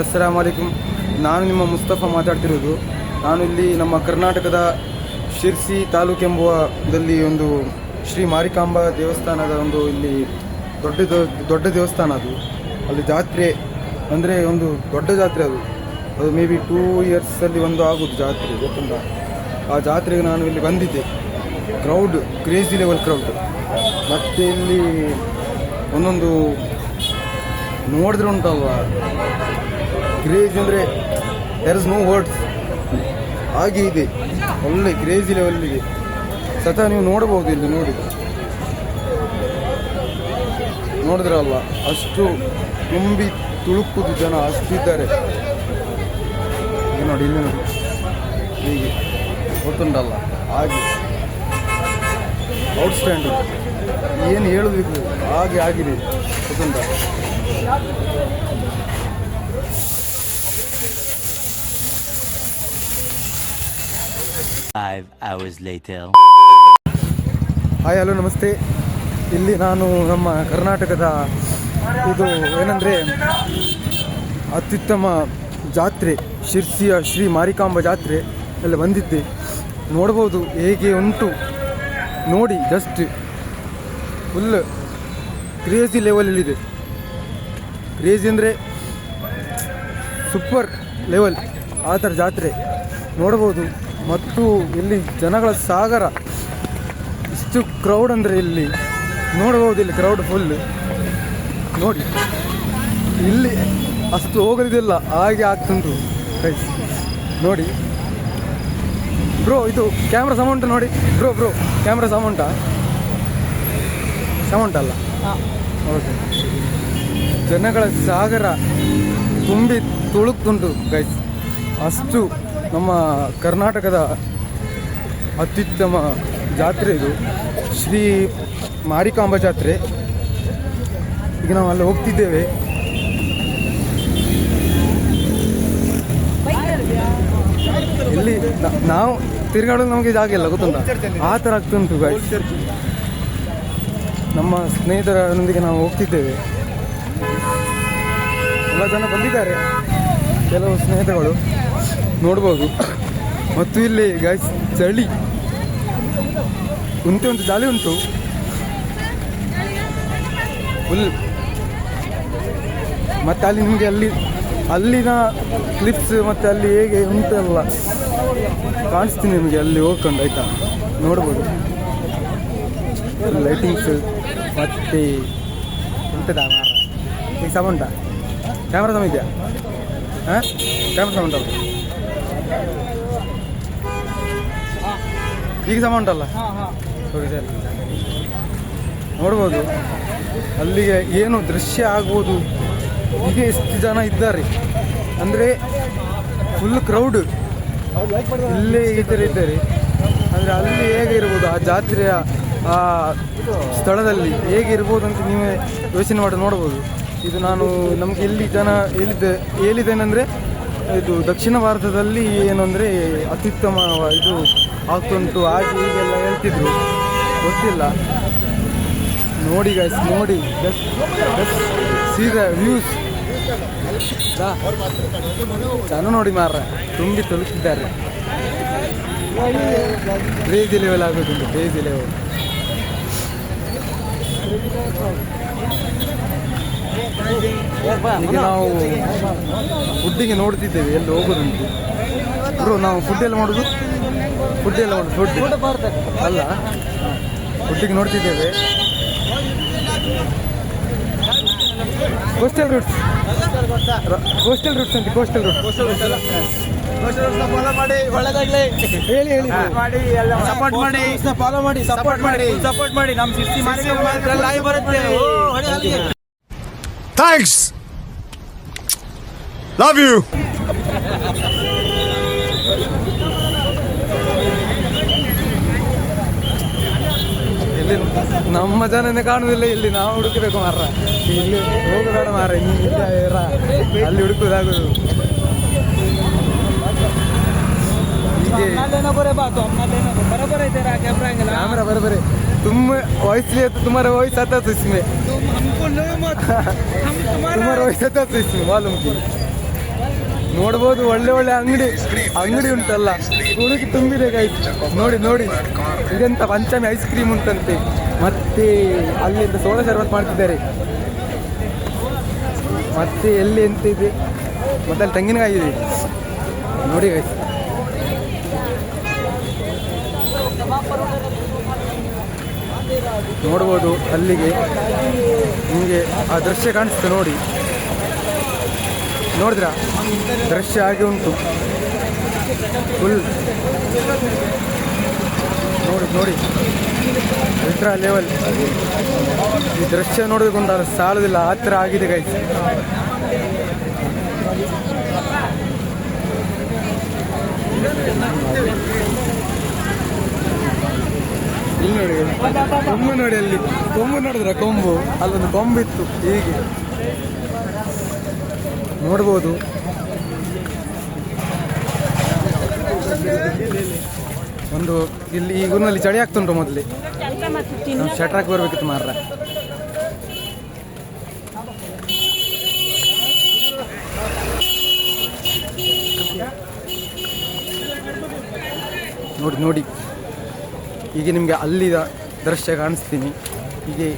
ಅಸ್ಸಲಾಮು ಅಲೈಕುಮ್. ನಾನು ನಿಮ್ಮ ಮುಸ್ತಫಾ ಮಾತಾಡ್ತಿರೋದು. ನಾನು ಇಲ್ಲಿ ನಮ್ಮ ಕರ್ನಾಟಕದ ಶಿರ್ಸಿ ತಾಲೂಕೆಂಬುವದಲ್ಲಿ ಒಂದು ಶ್ರೀ ಮಾರಿಕಾಂಬಾ ದೇವಸ್ಥಾನದ ಒಂದು ಇಲ್ಲಿ ದೊಡ್ಡ ದೇವಸ್ಥಾನ. ಅದು ಅಲ್ಲಿ ಜಾತ್ರೆ ಅಂದರೆ ಒಂದು ದೊಡ್ಡ ಜಾತ್ರೆ. ಅದು ಮೇ ಬಿ 2 ಇಯರ್ಸಲ್ಲಿ ಒಂದು ಆಗೋದು ಜಾತ್ರೆ, ಗೊತ್ತುಂಟ. ಆ ಜಾತ್ರೆಗೆ ನಾನು ಇಲ್ಲಿ ಬಂದಿದ್ದೆ. Crowd crazy level crowd. ಮತ್ತು ಇಲ್ಲಿ ಒಂದೊಂದು ನೋಡಿದ್ರೆ ಉಂಟಲ್ವ, ಕ್ರೇಜ್ ಅಂದರೆ ದೇರ್ ಇಸ್ ನೋ ವರ್ಡ್ಸ್. ಹಾಗೆ ಇದೆ, ಒಳ್ಳೆ ಕ್ರೇಜಿ ಲೆವೆಲ್ಲಿದೆ. ಸತ ನೀವು ನೋಡಬಹುದು, ಇಲ್ಲಿ ನೋಡಿದ್ರಲ್ವ, ಅಷ್ಟು ತುಂಬಿ ತುಳುಕುದು ಜನ ಅಷ್ಟಿದ್ದಾರೆ. ನೋಡಿ, ಇಲ್ಲಿ ನೋಡಿ, ಹೀಗೆ ಗೊತ್ತುಂಟಲ್ಲ, ಹಾಗೆ ಔಟ್ಸ್ಟ್ಯಾಂಡಿಂಗ್. ಏನು ಹೇಳೋದಿಲ್ಲ, ಹಾಗೆ ಆಗಿದೆ, ಗೊತ್ತುಂಟ. ಹಾಯ್, ಹಲೋ, ನಮಸ್ತೆ. ಇಲ್ಲಿ ನಾನು ನಮ್ಮ ಕರ್ನಾಟಕದ ಇದು ಏನಂದರೆ ಅತ್ಯುತ್ತಮ ಜಾತ್ರೆ ಶಿರ್ಸಿಯ ಶ್ರೀ ಮಾರಿಕಾಂಬಾ ಜಾತ್ರೆ ಎಲ್ಲ ಬಂದಿದ್ದೆ. ನೋಡ್ಬೋದು ಹೇಗೆ ಉಂಟು ನೋಡಿ, ಜಸ್ಟ್ ಫುಲ್ ಕ್ರೇಜಿ ಲೆವೆಲಲ್ಲಿದೆ. ಕ್ರೇಜಿ ಅಂದರೆ ಸೂಪರ್ ಲೆವೆಲ್, ಆ ಥರ ಜಾತ್ರೆ ನೋಡ್ಬೋದು. ಮತ್ತು ಇಲ್ಲಿ ಜನಗಳ ಸಾಗರ, ಇಷ್ಟು ಕ್ರೌಡ್ ಅಂದರೆ ಇಲ್ಲಿ ನೋಡ್ಬೋದು. ಇಲ್ಲಿ ಕ್ರೌಡ್ ಫುಲ್ ನೋಡಿ, ಇಲ್ಲಿ ಅಷ್ಟು ಹೋಗೋದಿಲ್ಲ, ಹಾಗೆ ಆಗ್ತುಂಟು ಗೈಸ್. ನೋಡಿ ಬ್ರೋ, ಇದು ಕ್ಯಾಮ್ರಾ ಸೌಂಡ್ ನೋಡಿ ಬ್ರೋ, ಕ್ಯಾಮ್ರಾ ಸೌಂಡ್ ಅಲ್ಲ, ಓಕೆ. ಜನಗಳ ಸಾಗರ ತುಂಬಿ ತುಳುಕ್ತುಂಟು ಗೈಸ್. ಅಷ್ಟು ನಮ್ಮ ಕರ್ನಾಟಕದ ಅತ್ಯುತ್ತಮ ಜಾತ್ರೆ ಇದು, ಶ್ರೀ ಮಾರಿಕಾಂಬಾ ಜಾತ್ರೆ. ಈಗ ನಾವು ಅಲ್ಲಿ ಹೋಗ್ತಿದ್ದೇವೆ. ಇಲ್ಲಿ ನಾವು ತಿರುಗಾಡೋದು ನಮಗೆ ಜಾಗ ಇಲ್ಲ, ಗೊತ್ತುಂಟ, ಆ ಥರ ಆಗ್ತುಂಟು ಗೈಸ್. ನಮ್ಮ ಸ್ನೇಹಿತರೊಂದಿಗೆ ನಾವು ಹೋಗ್ತಿದ್ದೇವೆ. ಎಲ್ಲ ಜನ ಬಂದಿದ್ದಾರೆ, ಕೆಲವು ಸ್ನೇಹಿತಗಳು ನೋಡ್ಬೋದು. ಮತ್ತು ಇಲ್ಲಿ ಗೈಸ್ ಚಳಿ ಒಂದು ಜಾಲಿ ಉಂಟು ಫುಲ್. ಮತ್ತು ಅಲ್ಲಿ ನಿಮಗೆ ಅಲ್ಲಿನ ಕ್ಲಿಪ್ಸ್ ಮತ್ತು ಅಲ್ಲಿ ಹೇಗೆ ಉಂಟಲ್ಲ ಕಾಣಿಸ್ತೀನಿ ನಿಮಗೆ, ಅಲ್ಲಿ ಹೋಗ್ಕೊಂಡು, ಆಯಿತಾ? ನೋಡ್ಬೋದು ಲೈಟಿಂಗ್ಸ್. ಮತ್ತು ಉಂಟದ ಈಗ ಸಮ ಉಂಟಾ? ಕ್ಯಾಮ್ರಾ ಸಮ ಇದೆಯಾ? ಹಾಂ, ಕ್ಯಾಮ್ರಾ ಸಮ ಉಂಟಲ್ಲ, ಈಗ ಸಮ ಉಂಟಲ್ಲ? ಓಕೆ ಸರ್, ನೋಡ್ಬೋದು ಅಲ್ಲಿಗೆ ಏನು ದೃಶ್ಯ ಆಗ್ಬೋದು. ಈಗ ಎಷ್ಟು ಜನ ಇದ್ದಾರೆ ಅಂದರೆ ಫುಲ್ ಕ್ರೌಡ್. ಇಲ್ಲೇ ಈ ಥರ ಇದ್ದಾರೆ ಅಂದರೆ ಅಲ್ಲಿ ಹೇಗೆ ಇರ್ಬೋದು, ಆ ಜಾತ್ರೆಯ ಆ ಸ್ಥಳದಲ್ಲಿ ಹೇಗೆ ಇರ್ಬೋದು ಅಂತ ನೀವೇ ಯೋಚನೆ ಮಾಡಿ ನೋಡ್ಬೋದು. ಇದು ನಾನು ನಮಗೆ ಇಲ್ಲಿ ಜನ ಹೇಳಿದ್ದೇನೆಂದರೆ, ಇದು ದಕ್ಷಿಣ ಭಾರತದಲ್ಲಿ ಏನು ಅಂದರೆ ಅತ್ಯುತ್ತಮ ಇದು ಆಗ್ತುಂಟು, ಹಾಗೆ ಹೀಗೆಲ್ಲ ಹೇಳ್ತಿದ್ರು, ಗೊತ್ತಿಲ್ಲ. ನೋಡಿ ಗೈಸ್, ನೋಡಿ, ಜಸ್ಟ್ ಸಿ ದ ವ್ಯೂಸ್. ಜನ ನೋಡಿ ಮಾರ್ರೆ, ತುಂಬಿ ತಲುಪಿದ್ದಾರೆ. ಕ್ರೇಜಿ ಲೆವೆಲ್ ಆಗೋದುಂಟು, ಕ್ರೇಜಿ ಲೆವೆಲ್. ಈಗ ನಾವು ಫುಡ್ಡಿಗೆ ನೋಡ್ತಿದ್ದೇವೆ, ಎಲ್ಲಿ ಹೋಗೋದುಂಟು ಬ್ರೋ. ನಾವು ಫುಡ್ ಮಾಡೋದು ಅಲ್ಲ, ಫುಡ್ಡಿಗೆ ನೋಡ್ತಿದ್ದೇವೆ. ಕೋಸ್ಟಲ್ ರೂಟ್ಸ್ ಅಂತ, ಕೋಸ್ಟಲ್ ರೂಟ್ಸ್ ಫಾಲೋ ಮಾಡಿ, ಒಳ್ಳೆದಾಗ್ಲಿ. ಹೇಳಿ ಸಪೋರ್ಟ್ ಮಾಡಿ ನಮ್ಮ ಶಿರ್ಸಿ ಮಾರಿಕಾಂಬಾ ಬರುತ್ತೆ. Thanks, love you. ಇಲ್ಲಿ ನಮ್ಮ ಜನನೇ ಕಾಣುವುದಿಲ್ಲ, ಇಲ್ಲಿ ನಾವು ಹುಡುಕಬೇಕು ಮಾರ್ರ. ಇಲ್ಲಿ ಹೋಗಬೇಡ ಮಾರ್ರ, ಅಲ್ಲಿ ಹುಡುಕುದಾಗೋದು. कैमरा बराबर है। तुम वॉइस लिए तो तुम्हारा वॉइस आता तो इसमें तुम हमको लो मत, हम तुम्हारा तुम्हारा वॉइस आता तो इसमें मालूम की ನೋಡ್ಬೋದು, ಒಳ್ಳೆ ಒಳ್ಳೆ ಅಂಗಡಿ ಉಂಟಲ್ಲ, ಹುಡುಗಿ ತುಂಬಿದೆ ಗೈಸ್. ನೋಡಿ ಇದೆಂತ ಪಂಚಮಿ ಐಸ್ ಕ್ರೀಮ್ ಉಂಟಂತೆ, ಮತ್ತೆ ಅಲ್ಲಿಂದ ಸೋಡಾ ಶರ್ಬತ್ ಮಾಡ್ತಿದ್ದಾರೆ, ಮತ್ತೆ ಎಲ್ಲಿ ಎಂತ ಇದೆ, ಮತ್ತೆ ಅಲ್ಲಿ ತೆಂಗಿನಕಾಯಿ ಇದೆ ನೋಡಿ ಗೈಸ್. ನೋಡ್ಬೋದು ಅಲ್ಲಿಗೆ ನಿಮಗೆ ಆ ದೃಶ್ಯ ಕಾಣಿಸ್ತದೆ ನೋಡಿ. ನೋಡಿದ್ರ ದೃಶ್ಯ ಹಾಗೆ ಉಂಟು ಫುಲ್. ನೋಡಿ ಅಲ್ಟ್ರಾ ಲೆವೆಲ್. ಈ ದೃಶ್ಯ ನೋಡೋದಕ್ಕೊಂದು ಸಾಲುದಿಲ್ಲ, ಆ ಥರ ಆಗಿದೆ ಗೈಸ್. ಇಲ್ಲಿ ನೋಡಿ ಕೊಂಬು ನೋಡಿ, ಅಲ್ಲಿ ಕೊಂಬು ನೋಡಿದ್ರ, ಕೊಂಬು ಅಲ್ಲೊಂದು ಕೊಂಬಿತ್ತು, ಹೀಗೆ ನೋಡ್ಬೋದು. ಒಂದು ಇಲ್ಲಿ ಈ ಊರಿನಲ್ಲಿ ಚಳಿ ಆಗ್ತುಂಟು, ಮೊದಲೇ ನಾವು ಶಟ್ರಾಕ್ ಬರ್ಬೇಕಿತ್ತು ಮಾರ್ರ. ನೋಡಿ ಈಗ ನಿಮಗೆ ಅಲ್ಲಿದ ದೃಶ್ಯ ಕಾಣಿಸ್ತೀನಿ.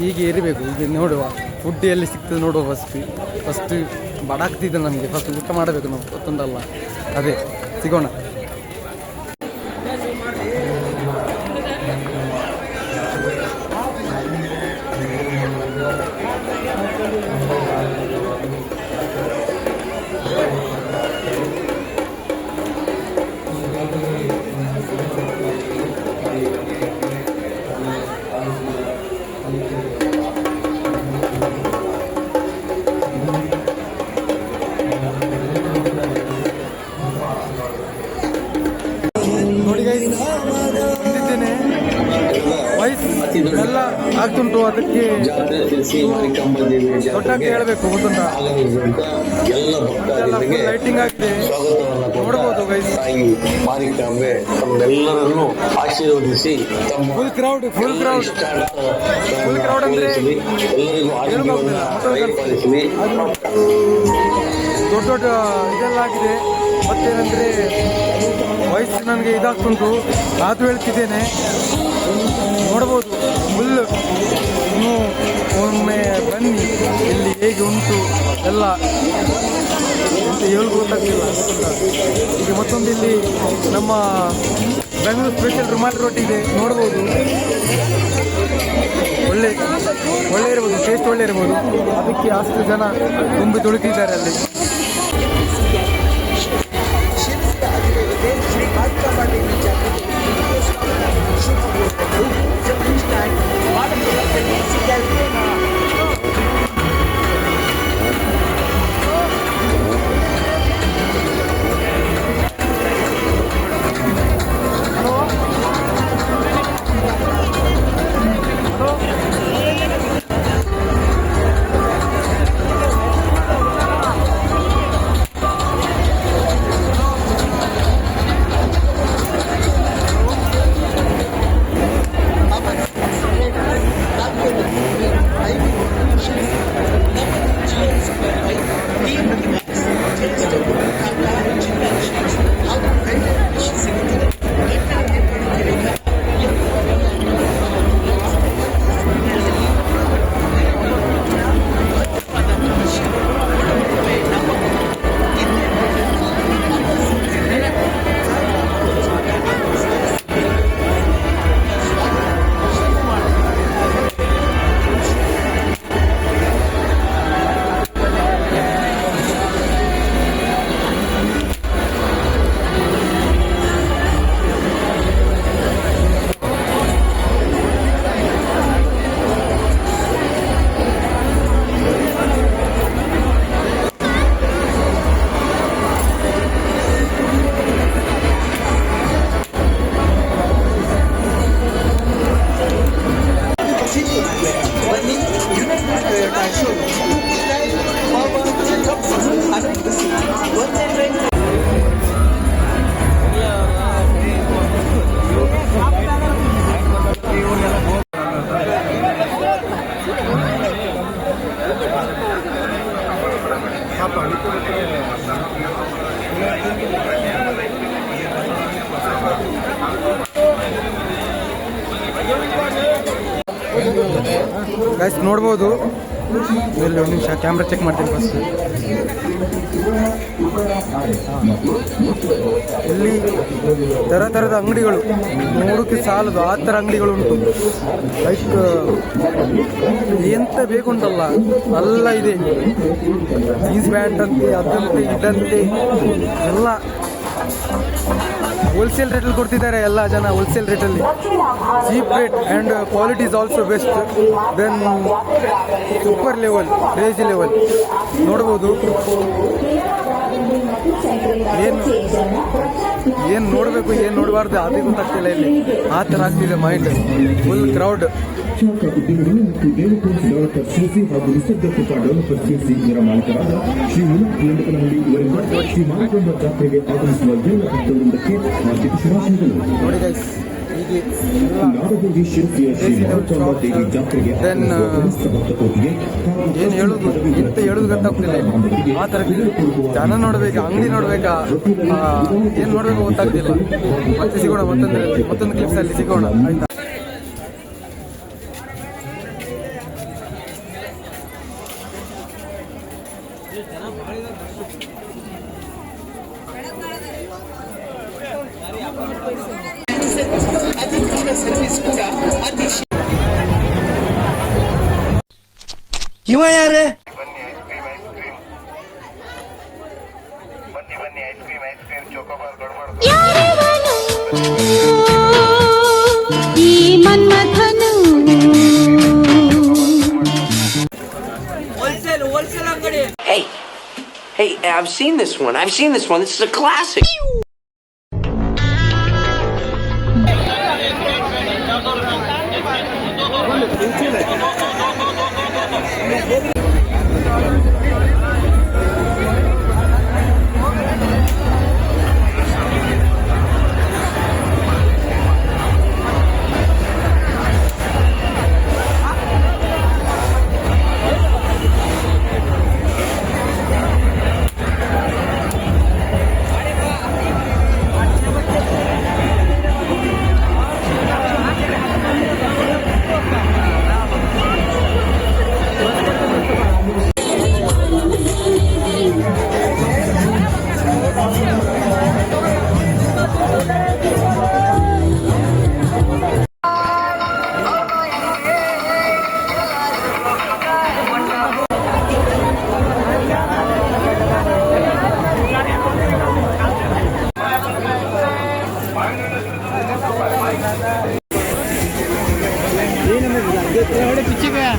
ಹೀಗೆ ಇರಬೇಕು, ಈಗ ನೋಡುವ ಫುಡ್ ಎಲ್ಲಿ ಸಿಗ್ತದೆ ನೋಡುವ. ಫಸ್ಟ್ ಬಡಾಗ್ತಿದ್ದೆ ನಮಗೆ, ಫಸ್ಟ್ ಊಟ ಮಾಡಬೇಕು ನಾವು, ಗೊತ್ತುಂಟಲ್ಲ, ಅದೇ ಸಿಗೋಣ. ಎಲ್ಲ ಆಗ್ತುಂಟು, ಅದಕ್ಕೆ ದೊಡ್ಡಾಗಿ ಹೇಳಬೇಕು, ಗೊತ್ತುಂಟ. ಲೈಟಿಂಗ್ ಆಗಿದೆ, ನೋಡ್ಬೋದು ಗೈಸ್. ನಮ್ಮೆಲ್ಲರನ್ನು ಆಶೀರ್ವದಿಸಿ ಫುಲ್ ಕ್ರೌಡ್ ಅಂದ್ರೆ ಎಲ್ಲರಿಗೂ ದೊಡ್ಡ ಇದೆಲ್ಲ ಆಗಿದೆ. ಮತ್ತೇನಂದ್ರೆ ವಯಸ್ಸು ನನಗೆ ಇದಾಗ್ತುಂಟು, ಅದು ಹೇಳ್ತಿದ್ದೇನೆ. ನೋಡ್ಬೋದು ಫುಲ್. ಇನ್ನೂ ಒಮ್ಮೆ ಬನ್ನಿ, ಇಲ್ಲಿ ಹೇಗೆ ಉಂಟು ಎಲ್ಲ ಅಂತ ಹೇಳಿ ಗೊತ್ತಾಗ್ತಿಲ್ಲ. ಈಗ ಮತ್ತೊಂದು ಇಲ್ಲಿ ನಮ್ಮ ಬೆಂಗಳೂರು ಸ್ಪೆಷಲ್ ರುಮಾಲಿ ರೋಟಿ ಇದೆ, ನೋಡ್ಬೋದು. ಒಳ್ಳೆ ಇರ್ಬೋದು, ಟೇಸ್ಟ್ ಒಳ್ಳೆ ಇರ್ಬೋದು. ಅದಕ್ಕೆ ಅಷ್ಟು ಜನ ತುಂಬಿ ತುಳುಕಿದ್ದಾರೆ ಅಲ್ಲಿ. ಗೈಸ್ ನೋಡ್ಬೋದು. ಇಲ್ಲಿ ಒಂದು ನಿಮಿಷ ಕ್ಯಾಮ್ರಾ ಚೆಕ್ ಮಾಡ್ತೀನಿ ಫಸ್ಟ್. ಇಲ್ಲಿ ಥರದ ಅಂಗಡಿಗಳು ನೋಡೋಕ್ಕೆ ಸಾಲದು ಆ ಥರ ಅಂಗಡಿಗಳು ಉಂಟು. ಲೈಕ್ ಎಂತ ಬೇಕುಂಟಲ್ಲ ಎಲ್ಲ ಇದೆ. ಜೀನ್ಸ್ ಪ್ಯಾಂಟ್ ಅಂತೆ ಅದಂತೆ ಇದಂತೆ ಎಲ್ಲ ಹೋಲ್ಸೇಲ್ ರೇಟಲ್ಲಿ ಕೊಡ್ತಿದ್ದಾರೆ. ಎಲ್ಲ ಜನ ಹೋಲ್ಸೇಲ್ ರೇಟಲ್ಲಿ, cheap rate and quality is also best. Then super level, crazy level ನೋಡ್ಬೋದು. ಏನು ನೋಡಬೇಕು ಏನು ನೋಡಬಾರ್ದು ಅದೇ ಗೊತ್ತಾಗ್ತಿಲ್ಲ. ಇಲ್ಲಿ ಆ ಥರ ಆಗ್ತಿದೆ ಮೈಂಡ್, ಫುಲ್ ಕ್ರೌಡ್. ಮತ್ತು ಡೆವಲಪರ್ ಸಿಸಿ ಹಾಗೂ ನಿಸರ್ಗಕೃತ ಡೆವಲಪರ್ ಸಿಸಿ ಇದರ ಮಾಲೀಕರಾದ ಶ್ರೀ ವಿನೋದ್ ವೇಂಕಟನಹಳ್ಳಿ ಇವರಿಂದ ಶ್ರೀ ಮಾರಿಕಾಂಬಾ ಜಾತ್ರೆಗೆ ಆಗಮಿಸುವ ಎಲ್ಲ ಭಕ್ತವೃಂದಕ್ಕೆ ಹಾರ್ದಿಕ ಶುಭಾಶಯಗಳು. ನೋಡಿ ಗೈಸ್, ಹೀಗೆ ನಾಡದೇವಿ ಶಿರಸಿಯ ಶ್ರೀ ಮಾರಿಕಾಂಬಾ ದೇವಿ ಜಾತ್ರೆಗೆ ಸಮಸ್ತ ಭಕ್ತಕೋಟಿಗೆ ಏನು ಹೇಳೋದು ಎಂತ ಹೇಳೋದು ಗೊತ್ತಾಗ್ತಿಲ್ಲ. ಆ ಥರ ಜನ ನೋಡ್ಬೇಕಾ, ಅಂಗಡಿ ನೋಡ್ಬೇಕಾ, ಏನು ನೋಡ್ಬೇಕು ಗೊತ್ತಾಗ್ತಿಲ್ಲ. ಮತ್ತೆ ಸಿಗೋಣ ಮತ್ತೊಂದು ಕ್ಲಿಪ್ಸಲ್ಲಿ ಸಿಗೋಣ ಆಯ್ತಾ. ಇವ ಯಾರೇ? ಬನ್ನಿ ಐಸ್ ಕ್ರೀಮ್ ಚೋಕೋಬಾರ್ ಗಡ್ಬಡ್. ಈ ಮನ್ಮಥನು ಹೋಲ್ಸೇಲ್ ಅಂಗಡಿ. Hey, I've seen this one. This is a classic. पिछे गया